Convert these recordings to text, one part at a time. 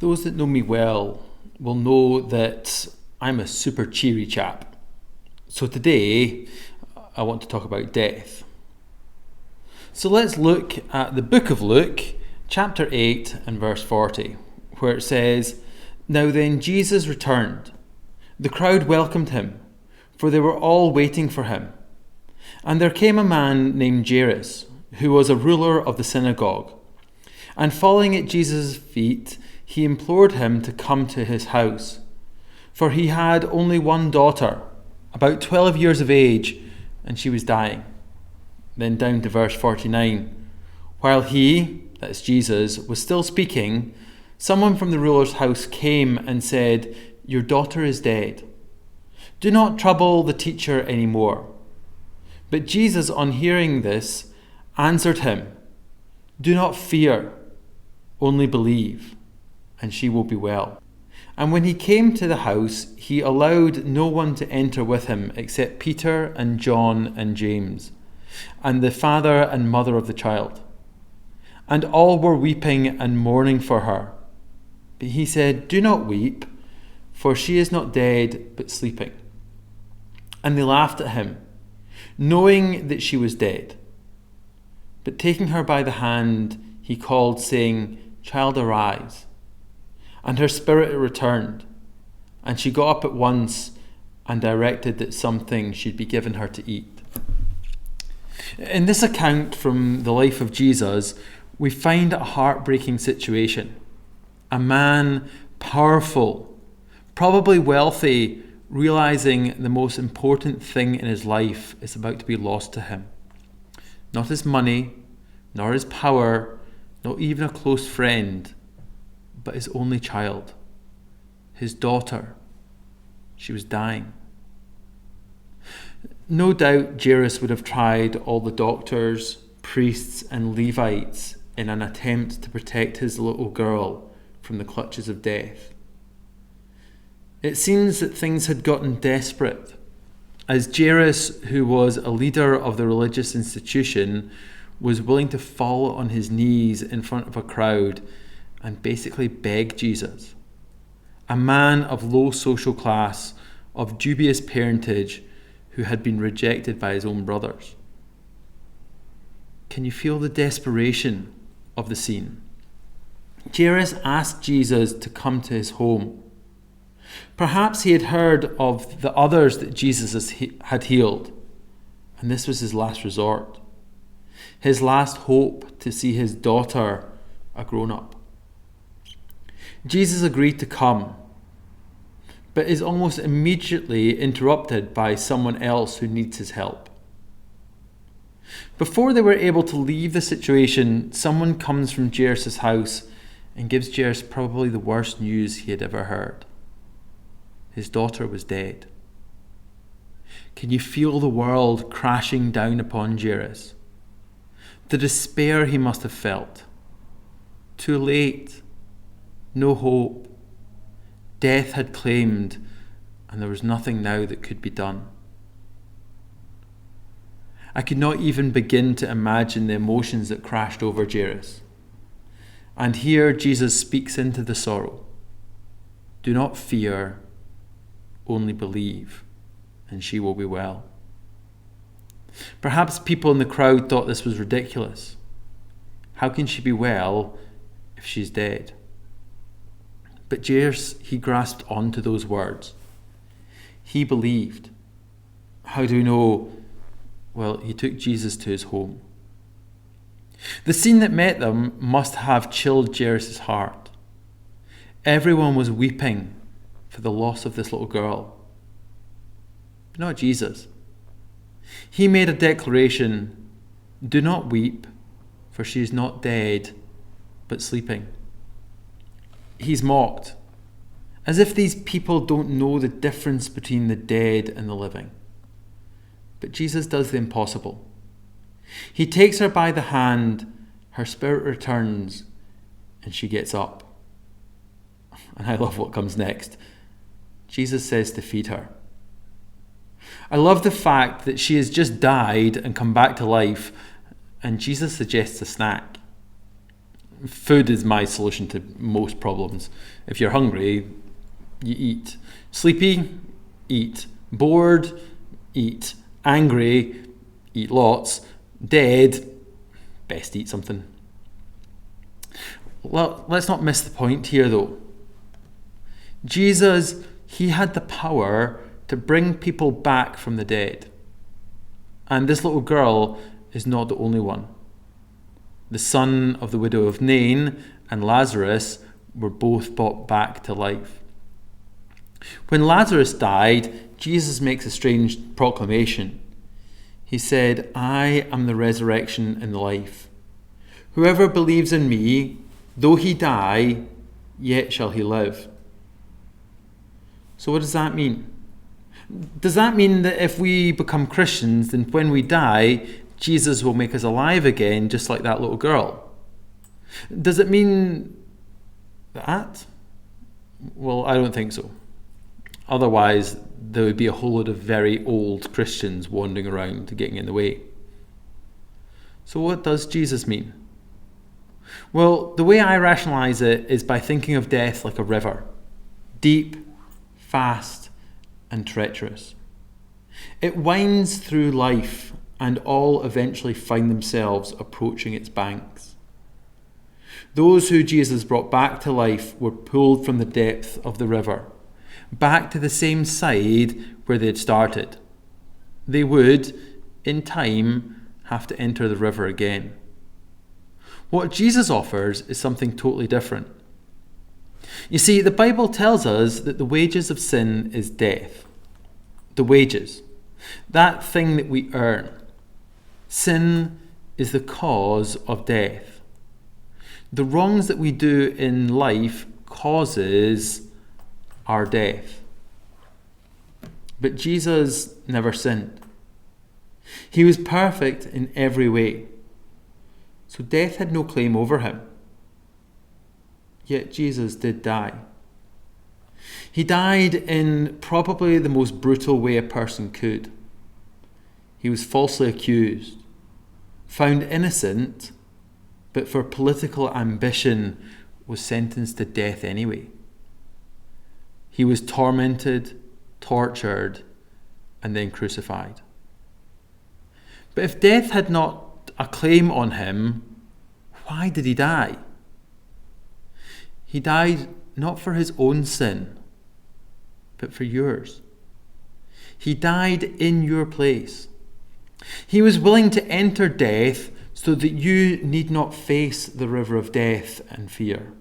Those that know me well will know that I'm a super cheery chap. So today, I want to talk about death. So let's look at the book of Luke, chapter 8 and verse 40, where it says, "Now then Jesus returned. The crowd welcomed him, for they were all waiting for him. And there came a man named Jairus, who was a ruler of the synagogue. And falling at Jesus' feet, he implored him to come to his house. For he had only one daughter, about 12 years of age, and she was dying." Then down to verse 49. "While he," that's Jesus, "was still speaking, someone from the ruler's house came and said, 'Your daughter is dead. Do not trouble the teacher anymore.' But Jesus, on hearing this, answered him, 'Do not fear, only believe, and she will be well.' And when he came to the house, he allowed no one to enter with him except Peter and John and James, and the father and mother of the child. And all were weeping and mourning for her. But he said, 'Do not weep, for she is not dead, but sleeping.' And they laughed at him, knowing that she was dead. But taking her by the hand, he called, saying, 'Child, arise.' And her spirit returned, and she got up at once and directed that something should be given her to eat." In this account from the life of Jesus, we find a heartbreaking situation. A man, powerful, probably wealthy, realizing the most important thing in his life is about to be lost to him. Not his money, nor his power, not even a close friend, but his only child, his daughter. She was dying. No doubt Jairus would have tried all the doctors, priests, and Levites in an attempt to protect his little girl from the clutches of death. It seems that things had gotten desperate, as Jairus, who was a leader of the religious institution, was willing to fall on his knees in front of a crowd and basically beg Jesus, a man of low social class, of dubious parentage, who had been rejected by his own brothers. Can you feel the desperation of the scene? Jairus asked Jesus to come to his home. Perhaps he had heard of the others that Jesus had healed, and this was his last resort, his last hope to see his daughter a grown-up. Jesus agreed to come, but is almost immediately interrupted by someone else who needs his help. Before they were able to leave the situation, someone comes from Jairus' house and gives Jairus probably the worst news he had ever heard. His daughter was dead. Can you feel the world crashing down upon Jairus? The despair he must have felt. Too late. No hope. Death had claimed, and there was nothing now that could be done. I could not even begin to imagine the emotions that crashed over Jairus. And here Jesus speaks into the sorrow. "Do not fear, only believe, and she will be well." Perhaps people in the crowd thought this was ridiculous. How can she be well if she's dead? But Jairus, he grasped onto those words. He believed. How do we know? Well, he took Jesus to his home. The scene that met them must have chilled Jairus' heart. Everyone was weeping for the loss of this little girl. But not Jesus. He made a declaration, "Do not weep, for she is not dead, but sleeping." He's mocked, as if these people don't know the difference between the dead and the living. But Jesus does the impossible. He takes her by the hand, her spirit returns, and she gets up. And I love what comes next. Jesus says to feed her. I love the fact that she has just died and come back to life, and Jesus suggests a snack. Food is my solution to most problems. If you're hungry, you eat. Sleepy, eat. Bored, eat. Angry, eat lots. Dead, best eat something. Well, let's not miss the point here though. Jesus, he had the power to bring people back from the dead. And this little girl is not the only one. The son of the widow of Nain and Lazarus were both brought back to life. When Lazarus died, Jesus makes a strange proclamation. He said, "I am the resurrection and the life. Whoever believes in me, though he die, yet shall he live." So what does that mean? Does that mean that if we become Christians, then when we die, Jesus will make us alive again, just like that little girl? Does it mean that? Well, I don't think so. Otherwise, there would be a whole lot of very old Christians wandering around, getting in the way. So what does Jesus mean? Well, the way I rationalize it is by thinking of death like a river, deep, fast, and treacherous. It winds through life, and all eventually find themselves approaching its banks. Those who Jesus brought back to life were pulled from the depth of the river, back to the same side where they had started. They would, in time, have to enter the river again. What Jesus offers is something totally different. You see, the Bible tells us that the wages of sin is death. The wages, that thing that we earn. Sin is the cause of death. The wrongs that we do in life causes our death. But Jesus never sinned. He was perfect in every way. So death had no claim over him. Yet Jesus did die. He died in probably the most brutal way a person could. He was falsely accused, found innocent, but for political ambition was sentenced to death anyway. He was tormented, tortured, and then crucified. But if death had not a claim on him, why did he die? He died not for his own sin, but for yours. He died in your place. He was willing to enter death so that you need not face the river of death and fear.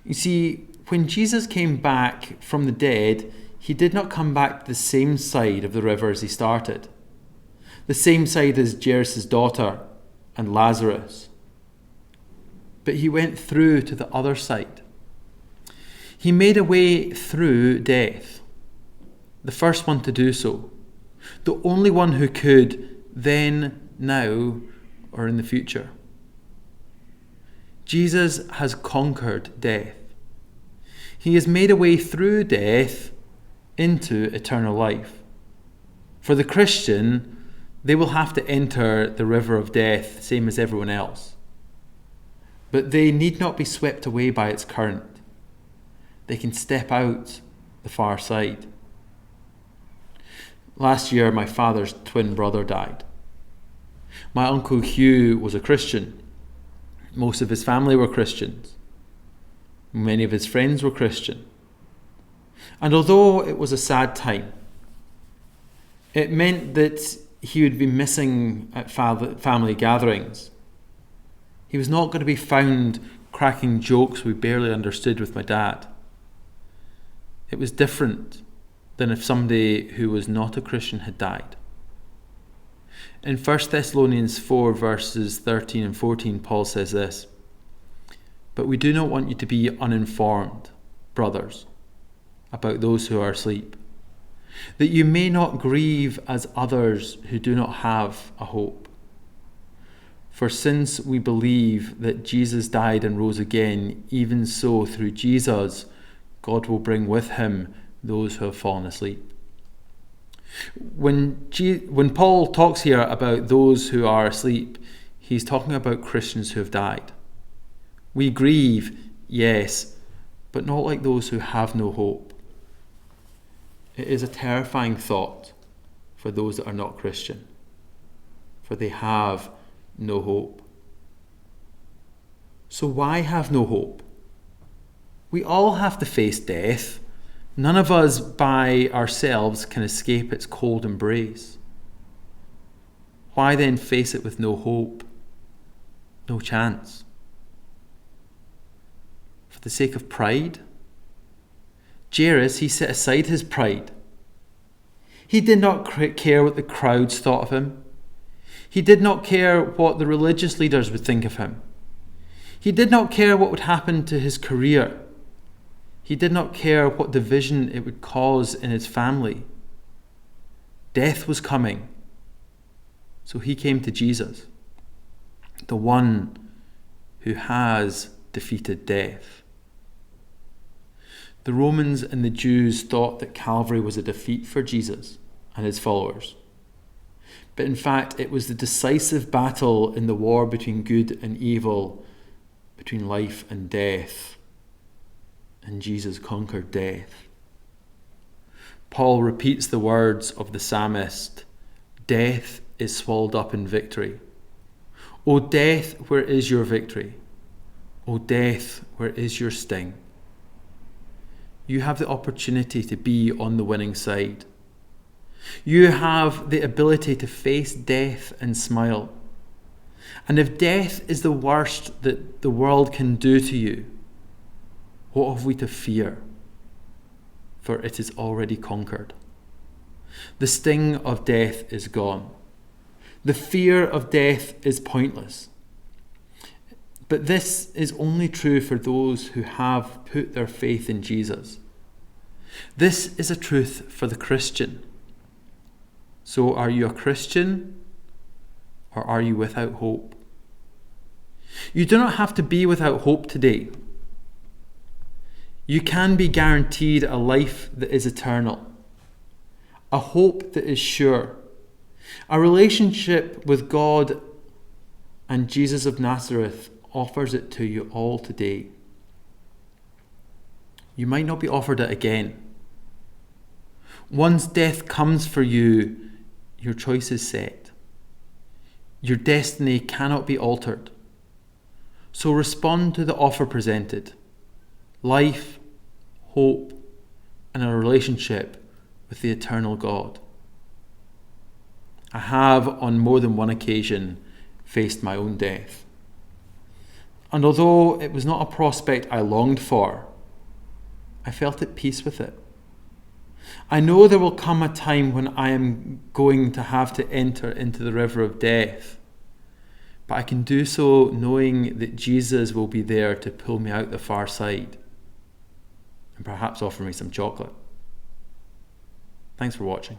You see, when Jesus came back from the dead, he did not come back to the same side of the river as he started, the same side as Jairus' daughter and Lazarus. But he went through to the other side. He made a way through death, the first one to do so, the only one who could then, now, or in the future. Jesus has conquered death. He has made a way through death into eternal life. For the Christian, they will have to enter the river of death, same as everyone else. But they need not be swept away by its current. They can step out the far side. Last year, my father's twin brother died. My Uncle Hugh was a Christian. Most of his family were Christians. Many of his friends were Christian. And although it was a sad time, it meant that he would be missing at family gatherings. He was not going to be found cracking jokes we barely understood with my dad. It was different than if somebody who was not a Christian had died. In 1 Thessalonians 4 verses 13 and 14, Paul says this, "But we do not want you to be uninformed, brothers, about those who are asleep, that you may not grieve as others who do not have a hope. For since we believe that Jesus died and rose again, even so through Jesus, God will bring with him those who have fallen asleep." When Paul talks here about those who are asleep, he's talking about Christians who have died. We grieve, yes, but not like those who have no hope. It is a terrifying thought for those that are not Christian, for they have no hope. So why have no hope? We all have to face death. None of us by ourselves can escape its cold embrace. Why then face it with no hope, no chance? For the sake of pride? Jairus, he set aside his pride. He did not care what the crowds thought of him. He did not care what the religious leaders would think of him. He did not care what would happen to his career. He did not care what division it would cause in his family. Death was coming. So he came to Jesus, the one who has defeated death. The Romans and the Jews thought that Calvary was a defeat for Jesus and his followers. But in fact, it was the decisive battle in the war between good and evil, between life and death. And Jesus conquered death. Paul repeats the words of the psalmist, "Death is swallowed up in victory. O death, where is your victory? O death, where is your sting?" You have the opportunity to be on the winning side. You have the ability to face death and smile. And if death is the worst that the world can do to you, what have we to fear? For it is already conquered. The sting of death is gone. The fear of death is pointless. But this is only true for those who have put their faith in Jesus. This is a truth for the Christian. So are you a Christian, or are you without hope? You do not have to be without hope today. You can be guaranteed a life that is eternal, a hope that is sure, a relationship with God, and Jesus of Nazareth offers it to you all today. You might not be offered it again. Once death comes for you, your choice is set. Your destiny cannot be altered. So respond to the offer presented: life, hope, and a relationship with the eternal God. I have, on more than one occasion, faced my own death. And although it was not a prospect I longed for, I felt at peace with it. I know there will come a time when I am going to have to enter into the river of death, but I can do so knowing that Jesus will be there to pull me out the far side and perhaps offer me some chocolate. Thanks for watching.